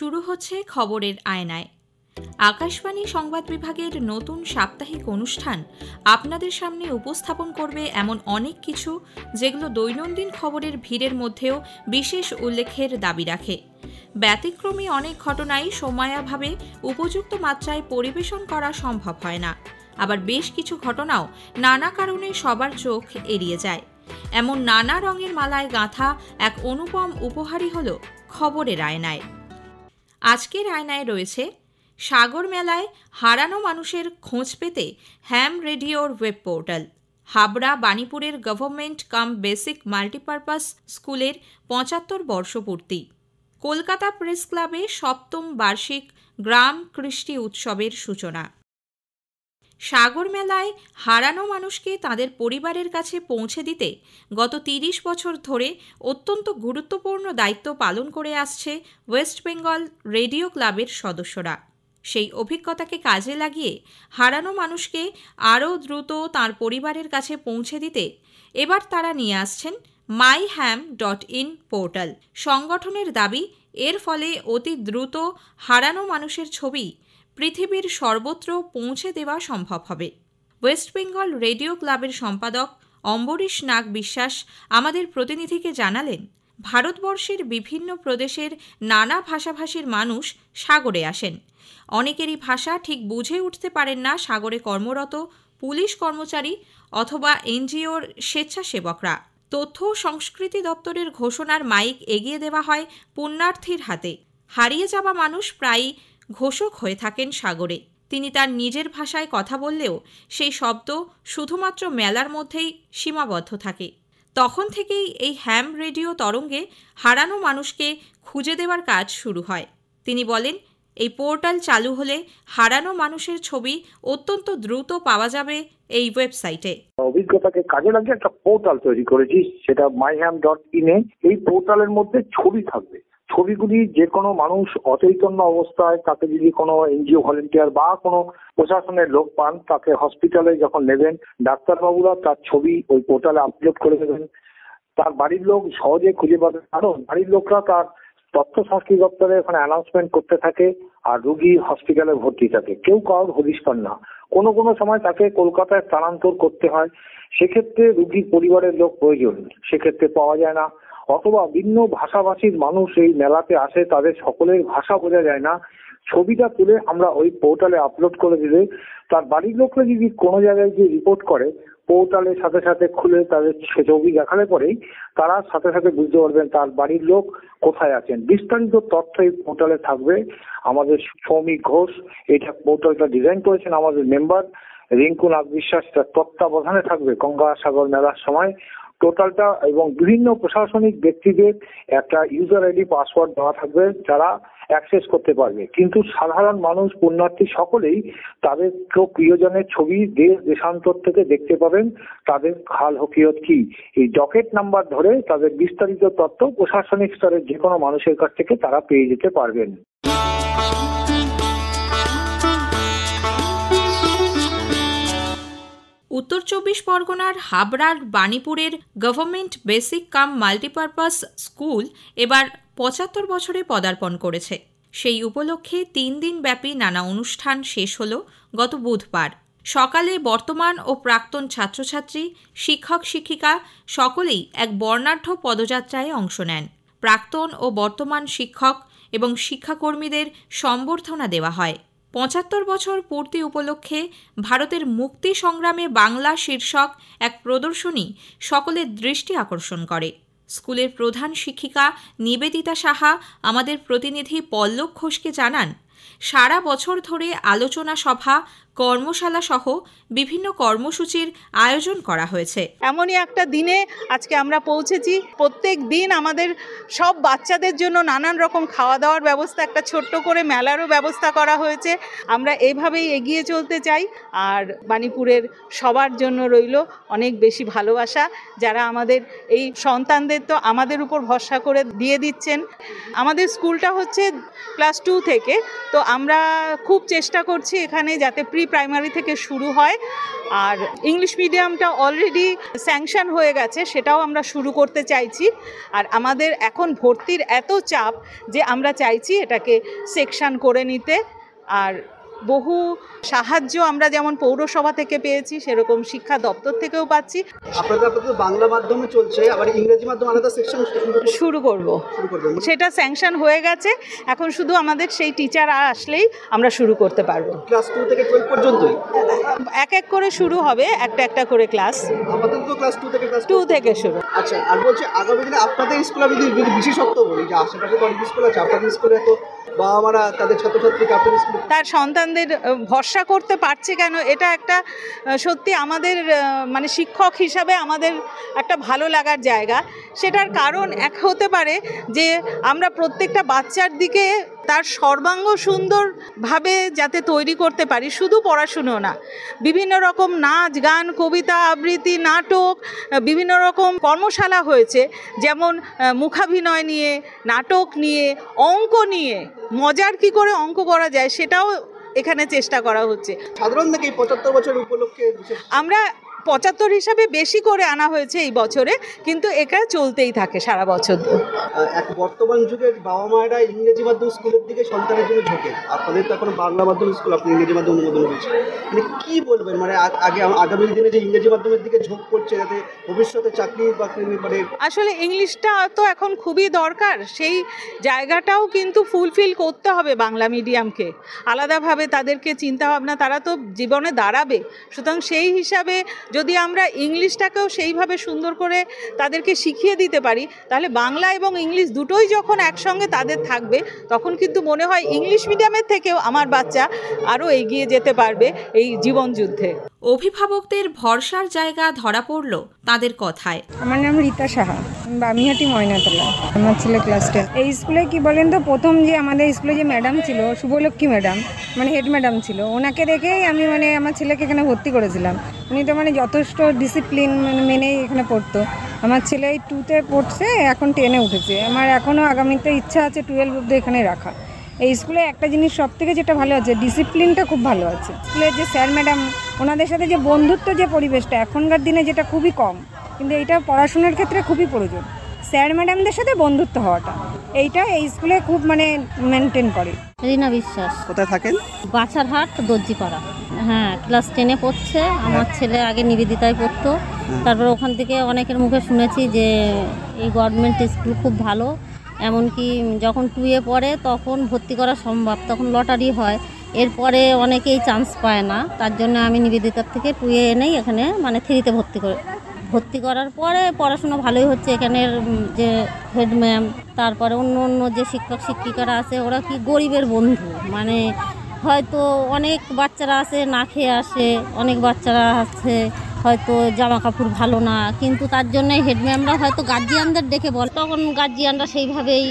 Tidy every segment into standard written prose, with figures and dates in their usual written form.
শুরু হচ্ছে খবরের আয়নায়। আকাশবাণী সংবাদ বিভাগের নতুন সাপ্তাহিক অনুষ্ঠান আপনাদের সামনে উপস্থাপন করবে এমন অনেক কিছু, যেগুলো দৈনন্দিন খবরের ভিড়ের মধ্যেও বিশেষ উল্লেখের দাবি রাখে। ব্যতিক্রমী অনেক ঘটনাই সময়াভাবে উপযুক্ত মাত্রায় পরিবেশন করা সম্ভব হয় না, আবার বেশ কিছু ঘটনাও নানা কারণে সবার চোখ এড়িয়ে যায়। এমন নানা রঙের মালায় গাঁথা এক অনুপম উপহারই হল খবরের আয়নায়। আজকের আয়নায় রয়েছে সাগর মেলায় হারানো মানুষের খোঁজ পেতে হ্যাম রেডিওর ওয়েব পোর্টাল, হাবড়া বাণীপুরের গভর্নমেন্ট কাম বেসিক মাল্টিপারপাস স্কুলের ৭৫ বর্ষপূর্তি, কলকাতা প্রেস ক্লাবে ৭ম বার্ষিক গ্রাম কৃষ্টি উৎসবের সূচনা। সাগর মেলায় হারানো মানুষকে তাদের পরিবারের কাছে পৌঁছে দিতে গত ৩০ বছর ধরে অত্যন্ত গুরুত্বপূর্ণ দায়িত্ব পালন করে আসছে ওয়েস্ট বেঙ্গল রেডিও ক্লাবের সদস্যরা। সেই অভিজ্ঞতাকে কাজে লাগিয়ে হারানো মানুষকে আরও দ্রুত তার পরিবারের কাছে পৌঁছে দিতে এবার তারা নিয়ে আসছেন myham.in পোর্টাল। সংগঠনের দাবি, এর ফলে অতি দ্রুত হারানো মানুষের ছবি পৃথিবীর সর্বত্র পৌঁছে দেওয়া সম্ভব হবে। ওয়েস্ট বেঙ্গল রেডিও ক্লাবের সম্পাদক অম্বরীশ নাগ বিশ্বাস আমাদের প্রতিনিধিকে জানালেন, ভারতবর্ষের বিভিন্ন প্রদেশের নানা ভাষাভাষীর মানুষ সাগরে আসেন। অনেকেরই ভাষা ঠিক বুঝে উঠতে পারেন না সাগরে কর্মরত পুলিশ কর্মচারী অথবা এনজিওর স্বেচ্ছাসেবকরা। তথ্য ও সংস্কৃতি দপ্তরের ঘোষণার মাইক এগিয়ে দেওয়া হয় পুণ্যার্থীর হাতে। হারিয়ে যাওয়া মানুষ প্রায়ই ঘোষক হয়ে থাকেন সাগরে। তিনি তার নিজের ভাষায় কথা বললেও সেই শব্দ শুধুমাত্র মেলার মধ্যেই সীমাবদ্ধ থাকে। তখন থেকেই এই হ্যাম রেডিও তরঙ্গে হারানো মানুষকে খুঁজে দেওয়ার কাজ শুরু হয়। তিনি বলেন, এই পোর্টাল চালু হলে হারানো মানুষের ছবি অত্যন্ত দ্রুত পাওয়া যাবে এই ওয়েবসাইটে। অভিজ্ঞতাকে কাজে লাগিয়ে একটা পোর্টাল তৈরি করেছি, সেটা myham.in। এই পোর্টালের মধ্যে ছবি থাকবে। ছবিগুলি যে কোনো মানুষ অচৈতন্য অবস্থায়, তাকে যদি কোনো এনজিও ভলেন্টিয়ার বা কোনো প্রশাসনের লোক পান, তাকে হসপিটালে যখন নেবেন, ডাক্তারবাবুরা তার ছবি ওই পোর্টালে আপলোড করে দেবেন। তার বাড়ির লোক সহজে খুঁজে পাবে, কারণ বাড়ির লোকরা তার তথ্য সংস্কৃতি দপ্তরে ওখানে অ্যানাউন্সমেন্ট করতে থাকে আর রুগী হসপিটালে ভর্তি থাকে। কেউ কারোর হদিশ পান না। কোনো কোনো সময় তাকে কলকাতায় স্থানান্তর করতে হয়, সেক্ষেত্রে রুগীর পরিবারের লোক প্রয়োজন, সেক্ষেত্রে পাওয়া যায় না। অথবা ভিন্ন ভাষাভাষীর মানুষ এই মেলাতে আসে, তাদের সকলের ভাষা বোঝা যায় না। ছবিটা তুলে আমরা ওই পোর্টালে আপলোড করে দিলে তার বাড়ির লোকরা যদি কোনো জায়গায় গিয়ে রিপোর্ট করে, পোর্টালের সাথে সাথে খুলে তাদের ছবি দেখালে পরেই তারা সাথে সাথে বুঝতে পারবেন তার বাড়ির লোক কোথায় আছেন। বিস্তারিত তথ্য এই পোর্টালে থাকবে। আমাদের সৌমিক ঘোষ এটা পোর্টালটা ডিজাইন করেছেন, আমাদের মেম্বার রিঙ্কু নাগ বিশ্বাস তার তত্ত্বাবধানে থাকবে গঙ্গাসাগর মেলার সময় টোটালটা, এবং বিভিন্ন প্রশাসনিক ব্যক্তিদের একটা ইউজার আইডি পাসওয়ার্ড দেওয়া থাকবে, যারা অ্যাক্সেস করতে পারবে। কিন্তু সাধারণ মানুষ, পুণ্যার্থী সকলেই তাদের প্রিয়জনের ছবি দেশ দেশান্তর থেকে দেখতে পাবেন, তাদের হাল হকিয়ত কি, এই ডকেট নাম্বার ধরে তাদের বিস্তারিত তথ্য প্রশাসনিক স্তরের যে কোনো মানুষের কাছ থেকে তারা পেয়ে যেতে পারবেন। উত্তর ২৪ পরগনার হাবড়ার বাণীপুরের গভর্নমেন্ট বেসিক কাম মাল্টিপারপাস স্কুল এবার ৭৫ বছরে পদার্পণ করেছে। সেই উপলক্ষে ৩ দিন ব্যাপী নানা অনুষ্ঠান শেষ হল গত বুধবার। সকালে বর্তমান ও প্রাক্তন ছাত্রছাত্রী, শিক্ষক শিক্ষিকা সকলেই এক বর্ণাঢ্য পদযাত্রায় অংশ নেন। প্রাক্তন ও বর্তমান শিক্ষক এবং শিক্ষাকর্মীদের সম্বর্ধনা দেওয়া হয়। ৭৫ বছর পূর্তি উপলক্ষে ভারতের মুক্তি সংগ্রামে বাংলা শীর্ষক এক প্রদর্শনী সকলের দৃষ্টি আকর্ষণ করে। স্কুলের প্রধান শিক্ষিকা নিবেদিতা সাহা আমাদের প্রতিনিধি পল্লব ঘোষকে জানান, সারা বছর ধরে আলোচনা সভা, কর্মশালা সহ বিভিন্ন কর্মসূচির আয়োজন করা হয়েছে। এমনই একটা দিনে আজকে আমরা পৌঁছেছি। প্রত্যেক দিন আমাদের সব বাচ্চাদের জন্য নানান রকম খাওয়া দাওয়ার ব্যবস্থা, একটা ছোট্ট করে মেলারও ব্যবস্থা করা হয়েছে। আমরা এইভাবেই এগিয়ে চলতে চাই। আর বাণীপুরের সবার জন্য রইল অনেক বেশি ভালোবাসা, যারা আমাদের এই সন্তানদের তো আমাদের উপর ভরসা করে দিয়ে দিচ্ছেন। আমাদের স্কুলটা হচ্ছে ক্লাস 2 থেকে। তো আমরা খুব চেষ্টা করছি এখানে যাতে প্রি প্রাইমারি থেকে শুরু হয়, আর ইংলিশ মিডিয়ামটা অলরেডি স্যাংশন হয়ে গেছে, সেটাও আমরা শুরু করতে চাইছি। আর আমাদের এখন ভর্তির এত চাপ যে আমরা চাইছি এটাকে সেকশন করে নিতে। আর বহু সাহায্য আমরা যেমন পৌরসভা থেকে পেয়েছি, সেরকম শিক্ষা দপ্তর থেকেও পাচ্ছি। আপনাদের বাংলা মাধ্যমে চলছে, আবার ইংরেজি মাধ্যমে আলাদা সেকশন শুরু করব, সেটা স্যাংশন হয়ে গেছে। এখন শুধু আমাদের সেই টিচার আসলেই আমরা শুরু করতে পারবো। ক্লাস 2 থেকে 12 পর্যন্তই এক এক করে শুরু হবে, একটা একটা করে ক্লাস। আমাদের তো ক্লাস 2 থেকে টু থেকে শুরু। আচ্ছা, আর বলছি আগামী দিনে আপনাদের স্কুলে যদি বিশেষত্ব বলি, যে আশেপাশে তো অনেক স্কুল আছে, আপনাদের স্কুলে তো বাবা মারা তাদের ছাত্রছাত্রীকে আপনাদের স্কুলে তার সন্তানদের ভরসা করতে পারছে কেন, এটা একটা সত্যি আমাদের মানে শিক্ষক হিসাবে আমাদের একটা ভালো লাগার জায়গা। সেটার কারণ এক হতে পারে যে আমরা প্রত্যেকটা বাচ্চার দিকে তার সর্বাঙ্গ সুন্দরভাবে যাতে তৈরি করতে পারি, শুধু পড়াশুনো না, বিভিন্ন রকম নাচ গান, কবিতা আবৃত্তি, নাটক, বিভিন্ন রকম কর্মশালা হয়েছে, যেমন মুখাভিনয় নিয়ে, নাটক নিয়ে, অঙ্ক নিয়ে, মজার কি করে অঙ্ক করা যায় সেটাও এখানে চেষ্টা করা হচ্ছে। সাধারণ থেকে 75 বছর উপলক্ষে আমরা 75 হিসাবে বেশি করে আনা হয়েছে এই বছরে, কিন্তু এটা চলতেই থাকে সারা বছর। এক বর্তমান যুগের বাবা মায়েরা ইংরেজি মাধ্যম স্কুলের দিকে সন্তানের জন্য ঝোঁকে, আপনাদের তো এখন বাংলা মাধ্যম স্কুল, আপনি ইংরেজি মাধ্যম অনুমোদন হয়েছে, মানে কি বলবেন, মানে আগামী দিনে যে ইংরেজি মাধ্যমের দিকে ঝোঁক করছে, যাতে ভবিষ্যতে চাকরি বাকরি মানে আসলে ইংলিশটা তো এখন খুবই দরকার, সেই জায়গাটাও কিন্তু ফুলফিল করতে হবে বাংলা মিডিয়ামকে। আলাদাভাবে তাদেরকে চিন্তাভাবনা, তারা তো জীবনে দাঁড়াবে, সুতরাং সেই হিসাবে যদি আমরা ইংলিশটাকেও সেইভাবে সুন্দর করে তাদেরকে শিখিয়ে দিতে পারি, তাহলে বাংলা এবং ইংলিশ দুটোই যখন একসঙ্গে তাদের থাকবে, তখন কিন্তু মনে হয় ইংলিশ মিডিয়ামের থেকেও আমার বাচ্চা আরও এগিয়ে যেতে পারবে এই জীবনযুদ্ধে। অভিভাবকদের ভরসার জায়গা ধরা পড়ল তাদের কথায়। আমার নাম রীতা সাহা, বামিহাটি ময়নাতলা। আমার ছেলে ক্লাস 10। এই স্কুলে কি বলেন তো, প্রথম যে আমাদের স্কুলে যে ম্যাডাম ছিল, শুভলক্ষ্মী ম্যাডাম, মানে হেড ম্যাডাম ছিল, ওনাকে দেখেই আমি মানে আমার ছেলেকে এখানে ভর্তি করেছিলাম। উনি তো মানে যথেষ্ট ডিসিপ্লিন মেনেই এখানে পড়তো। আমার ছেলে এই 2তে পড়ছে, এখন 10-এ উঠেছে। আমার এখনও আগামীতে ইচ্ছা আছে 12 অবধি এখানে রাখা। এই স্কুলে একটা জিনিস সব থেকে যেটা ভালো আছে, ডিসিপ্লিনটা খুব ভালো আছে। স্কুলের যে স্যার ম্যাডাম, ওনাদের সাথে যে বন্ধুত্ব, যে পরিবেশটা এখনকার দিনে যেটা খুবই কম, কিন্তু এইটা পড়াশোনার ক্ষেত্রে খুবই প্রয়োজন, স্যার ম্যাডামদের সাথে বন্ধুত্ব হওয়াটা, এইটা এই স্কুলে খুব মানে মেনটেন করে। রিনা বিশ্বাস। কোথায় থাকেন? বাছারহাট, দর্জিপাড়া। হ্যাঁ, ক্লাস 10-এ পড়ছে। আমার ছেলে আগে নিবেদিতায় পড়তো, তারপর ওখান থেকে অনেকের মুখে শুনেছি যে এই গভর্নমেন্ট স্কুল খুব ভালো, এমনকি যখন 2-এ পড়ে তখন ভর্তি করা সম্ভব, তখন লটারি হয়, এরপরে অনেকেই চান্স পায় না। তার জন্য আমি নিবেদিতার থেকে 2-এ এনেই এখানে মানে 3-তে ভর্তি করার পরে পড়াশোনা ভালোই হচ্ছে। এখানের যে হেড ম্যাম, তারপরে অন্য অন্য যে শিক্ষক শিক্ষিকারা আছে, ওরা কি গরিবের বন্ধু, মানে হয়তো অনেক বাচ্চারা আছে না খেয়ে আসে, অনেক বাচ্চারা আছে হয়তো জামা কাপড় ভালো না, কিন্তু তার জন্যে হেডম্যামরা হয়তো গার্জিয়ানদের ডেকে বলে, তখন গার্জিয়ানরা সেইভাবেই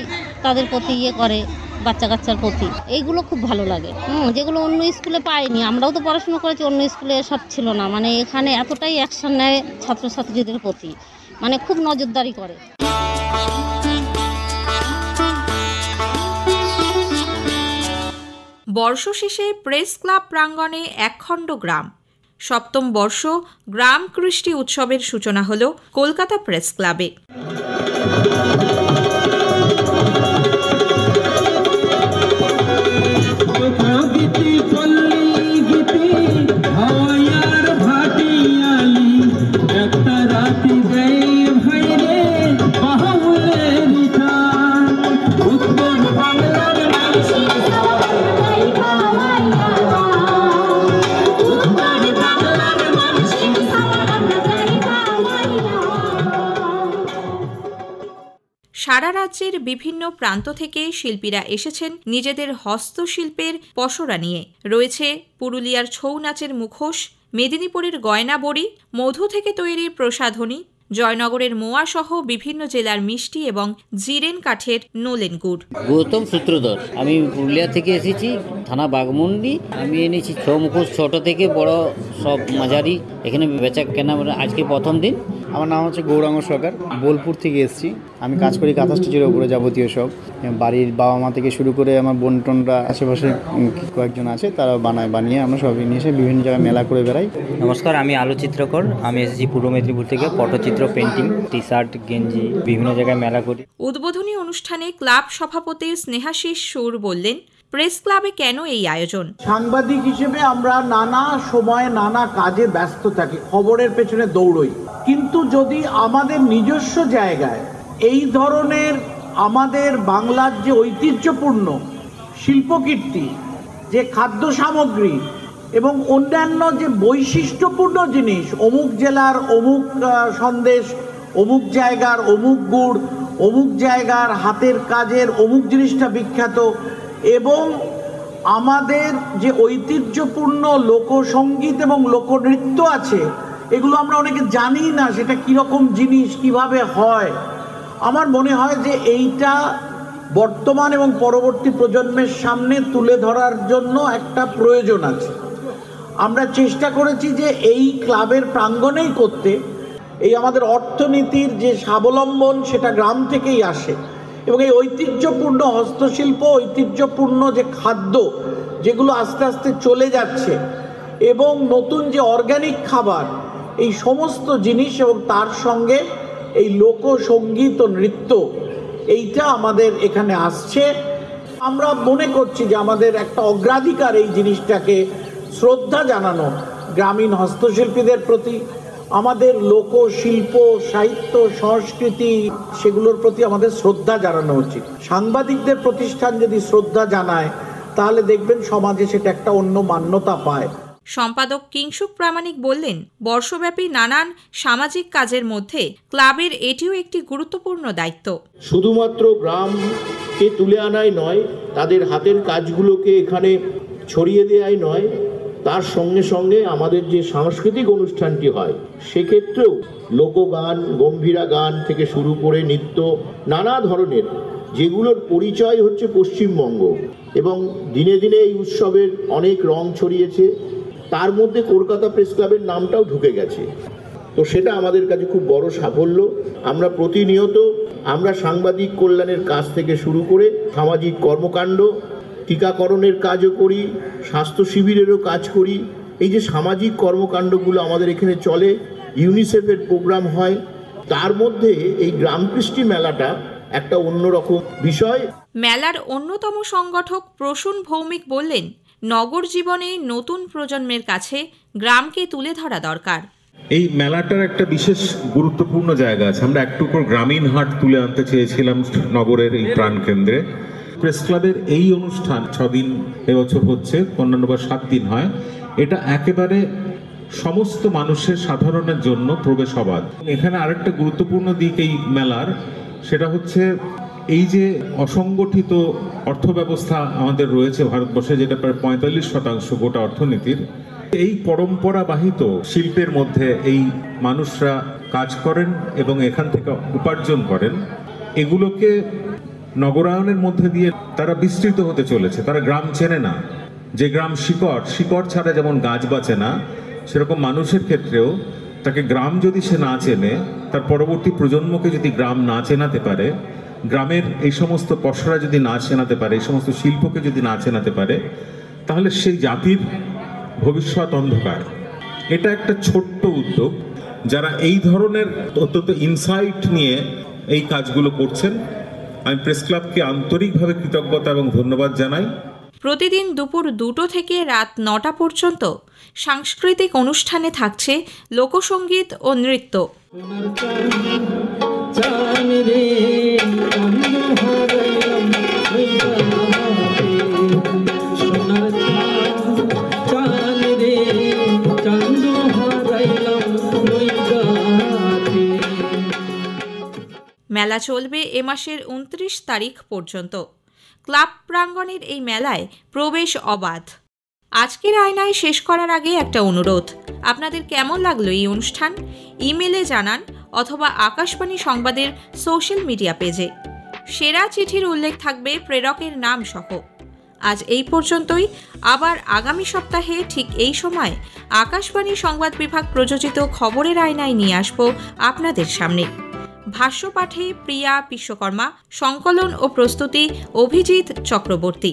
তাদের প্রতি ইয়ে করে, বাচ্চা কাচ্চার প্রতি। এইগুলো খুব ভালো লাগে, যেগুলো অন্য স্কুলে পাইনি। আমরাও তো পড়াশোনা করেছি, অন্য স্কুলে এসব ছিল না। মানে এখানে এতটাই অ্যাকশন নেয় ছাত্রছাত্রীদের প্রতি, মানে খুব নজরদারি করে। বর্ষ শেষে প্রেস ক্লাব প্রাঙ্গণে একখণ্ড গ্রাম। 7ম বর্ষ গ্রাম কৃষ্টি উৎসবের সূচনা হল কলকাতা প্রেস ক্লাবে। সারা রাজ্যের বিভিন্ন প্রান্ত থেকে শিল্পীরা এসেছেন নিজেদের হস্তশিল্পের পসরা নিয়ে। রয়েছে পুরুলিয়ার ছৌ নাচের মুখোশ, মেদিনীপুরের গয়না বড়ি, মধু থেকে তৈরি প্রসাধনী, জয়নগরের মোয়া সহ বিভিন্ন জেলার মিষ্টি এবং জিরেন কাঠের নোলেন গুড়। গৌতম সূত্রধর, আমি পুরুলিয়া থেকে এসেছি, থানা বাগমুন্ডি। আমি এনেছি ছৌ মুখোশ, ছোট থেকে বড় সব মাঝারি। এখানে বেচা কেনা আজকে প্রথম দিন। আমার নাম হচ্ছে গৌরাঙ্গ সরকার, বোলপুর থেকে এসেছি। আমি কাজ করি কাঁথা স্টিচের উপরে যাবতীয় সব। বাড়ির বাবা মা থেকে শুরু করে আমার বোন টোনরা আশেপাশে কয়েকজন আছে, তারা বানিয়ে আমরা সবই নিয়ে এসে বিভিন্ন জায়গায় মেলা করে বেড়াই। নমস্কার, আমি আলো চিত্রকর। আমি এসেছি পূর্ব মেদিনীপুর থেকে। পটচিত্র, পেন্টিং, টি শার্ট, গেঞ্জি বিভিন্ন জায়গায় মেলা করি। উদ্বোধনী অনুষ্ঠানে ক্লাব সভাপতি স্নেহাশিস সুর বললেন, প্রেস ক্লাবে কেন এই আয়োজন? সাংবাদিক হিসেবে আমরা নানা সময়ে নানা কাজে ব্যস্ত থাকি, খবরের পেছনে দৌড়ই, কিন্তু যদি আমাদের নিজস্ব জায়গায় এই ধরনের আমাদের বাংলার যে ঐতিহ্যপূর্ণ শিল্পকীর্তি, যে খাদ্য সামগ্রী এবং অন্যান্য যে বৈশিষ্ট্যপূর্ণ জিনিস, অমুক জেলার অমুক সন্দেশ, অমুক জায়গার অমুক গুড়, অমুক জায়গার হাতের কাজের অমুক জিনিসটা বিখ্যাত, এবং আমাদের যে ঐতিহ্যপূর্ণ লোকসঙ্গীত এবং লোকনৃত্য আছে, এগুলো আমরা অনেকে জানি না সেটা কীরকম জিনিস, কিভাবে হয়। আমার মনে হয় যে এইটা বর্তমান এবং পরবর্তী প্রজন্মের সামনে তুলে ধরার জন্য একটা প্রয়োজন আছে। আমরা চেষ্টা করেছি যে এই ক্লাবের প্রাঙ্গণেই করতে। এই আমাদের অর্থনীতির যে স্বাবলম্বন সেটা গ্রাম থেকেই আসে, এবং এই ঐতিহ্যপূর্ণ হস্তশিল্প, ঐতিহ্যপূর্ণ যে খাদ্য যেগুলো আস্তে আস্তে চলে যাচ্ছে, এবং নতুন যে অর্গানিক খাবার, এই সমস্ত জিনিস এবং তার সঙ্গে এই লোকসঙ্গীত ও নৃত্য, এইটা আমাদের এখানে আসছে। আমরা মনে করছি যে আমাদের একটা অগ্রাধিকার এই জিনিসটাকে শ্রদ্ধা জানানো গ্রামীণ হস্তশিল্পীদের প্রতি, আমাদের লোকশিল্প, সাহিত্য, সংস্কৃতি, সেগুলোর প্রতি আমাদের শ্রদ্ধা জানানো উচিত। সাংবাদিকদের প্রতিষ্ঠান যদি শ্রদ্ধা জানায়, তাহলে দেখবেন সমাজে সেটা একটা অন্য মান্যতা পায়। সম্পাদক কিংসুক প্রামাণিক বললেন, বর্ষব্যাপী নানান সামাজিক কাজের মধ্যে ক্লাবের এটিও একটি গুরুত্বপূর্ণ দায়িত্ব। শুধুমাত্র গ্রামকে তুলে আনাই নয়, তাদের হাতের কাজগুলোকে এখানে ছড়িয়ে দেওয়াই নয়, তার সঙ্গে সঙ্গে আমাদের যে সাংস্কৃতিক অনুষ্ঠানটি হয় সেক্ষেত্রেও লোকগান, গম্ভীরা গান থেকে শুরু করে নৃত্য, নানা ধরনের, যেগুলোর পরিচয় হচ্ছে পশ্চিমবঙ্গ, এবং দিনে দিনে এই উৎসবের অনেক রং ছড়িয়েছে। তার মধ্যে কলকাতা প্রেস ক্লাবের নামটাও ঢুকে গেছে। তো সেটা আমাদের কাছে খুব বড় সাফল্য। আমরা প্রতিনিয়ত আমরা সাংবাদিক কল্যাণের কাজ থেকে শুরু করে সামাজিক কর্মকাণ্ড, টিকাকরণের কাজও করি, স্বাস্থ্য শিবিরেরও কাজ করি। এই যে সামাজিক কর্মকাণ্ডগুলো আমাদের এখানে চলে, ইউনিসেফের প্রোগ্রাম হয়, তার মধ্যে এই গ্রামকৃষ্টি মেলাটা একটা অন্যরকম বিষয়। মেলার অন্যতম সংগঠক প্রসূন ভৌমিক বললেন, নগর জীবনে নতুন প্রজন্মের কাছে গ্রামকে তুলে ধরা দরকার। এই মেলাটার একটা বিশেষ গুরুত্বপূর্ণ জায়গা আছে। আমরা একটু গ্রামীণ হাট তুলে আনতে চেয়েছিলাম নগরের এই প্রাণকেন্দ্রে। প্রেস ক্লাবের এই অনুষ্ঠান 6 দিন এবছর হচ্ছে, অন্যান্যবার 7 দিন হয়। এটা একেবারে সমস্ত মানুষের সাধারণের জন্য প্রবেশ অবাধ। এখানে আরেকটা গুরুত্বপূর্ণ দিক এই মেলার, সেটা হচ্ছে এই যে অসংগঠিত অর্থব্যবস্থা আমাদের রয়েছে ভারতবর্ষে, যেটা প্রায় 45% গোটা অর্থনীতির, এই পরম্পরাবাহিত শিল্পের মধ্যে এই মানুষরা কাজ করেন এবং এখান থেকে উপার্জন করেন। এগুলোকে নগরায়নের মধ্যে দিয়ে তারা বিস্তৃত হতে চলেছে। তারা গ্রাম চেনে না। যে গ্রাম শিকড় ছাড়া যেমন গাছ বাঁচে না, সেরকম মানুষের ক্ষেত্রেও তাকে গ্রাম যদি সে না চেনে, তার পরবর্তী প্রজন্মকে যদি গ্রাম না চেনাতে পারে, গ্রামের এই সমস্ত পসরা যদি না চেনাতে পারে, এই সমস্ত শিল্পকে যদি না চেনাতে পারে, তাহলে সেই জাতির ভবিষ্যৎ অন্ধকার। এটা একটা ছোট্ট উদ্যোগ। যারা এই ধরনের অত্যন্ত ইনসাইট নিয়ে এই কাজগুলো করছেন, আমি প্রেস ক্লাবকে আন্তরিকভাবে কৃতজ্ঞতা এবং ধন্যবাদ জানাই। প্রতিদিন দুপুর 2টো থেকে রাত 9টা পর্যন্ত সাংস্কৃতিক অনুষ্ঠানে থাকছে লোকসঙ্গীত ও নৃত্য। মেলা চলবে এ মাসের 29 তারিখ পর্যন্ত। ক্লাব প্রাঙ্গণের এই মেলায় প্রবেশ অবাধ। আজকের আয়নায় শেষ করার আগে একটা অনুরোধ, আপনাদের কেমন লাগলো এই অনুষ্ঠান ইমেলে জানান অথবা আকাশবাণী সংবাদের সোশ্যাল মিডিয়া পেজে। সেরা চিঠির উল্লেখ থাকবে প্রেরকের নাম সহ। আজ এই পর্যন্তই। আবার আগামী সপ্তাহে ঠিক এই সময় আকাশবাণী সংবাদ বিভাগ প্রযোজিত খবরের আয়নায় নিয়ে আসব আপনাদের সামনে। ভাষ্য পাঠে প্রিয়া বিশ্বকর্মা, সংকলন ও প্রস্তুতি অভিজিৎ চক্রবর্তী।